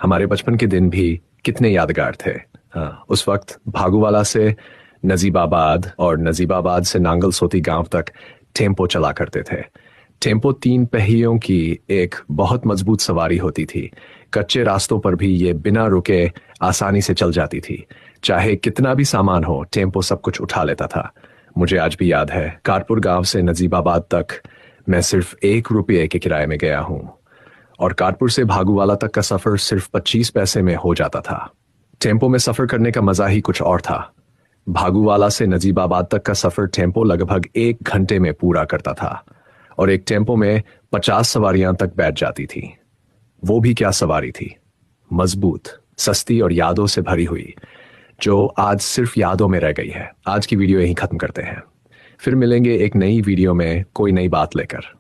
हमारे बचपन के दिन भी कितने यादगार थे। हाँ, उस वक्त भागूवाला से नजीबाबाद और नजीबाबाद से नांगल सोती गांव तक टेम्पो चला करते थे। टेम्पो तीन पहियों की एक बहुत मजबूत सवारी होती थी। कच्चे रास्तों पर भी ये बिना रुके आसानी से चल जाती थी। चाहे कितना भी सामान हो, टेम्पो सब कुछ उठा लेता था। मुझे आज भी याद है, कारपुर गांव से नजीबाबाद तक मैं सिर्फ 1 रुपये के किराए में गया हूँ, और कानपुर से भागूवाला तक का सफर सिर्फ 25 पैसे में हो जाता था। टेम्पो में सफर करने का मजा ही कुछ और था। भागूवाला से नजीबाबाद तक का सफर टेम्पो लगभग 1 घंटे में पूरा करता था, और एक टेम्पो में 50 सवारियां तक बैठ जाती थी। वो भी क्या सवारी थी, मजबूत, सस्ती और यादों से भरी हुई, जो आज सिर्फ यादों में रह गई है। आज की वीडियो यहीं खत्म करते हैं, फिर मिलेंगे एक नई वीडियो में कोई नई बात लेकर।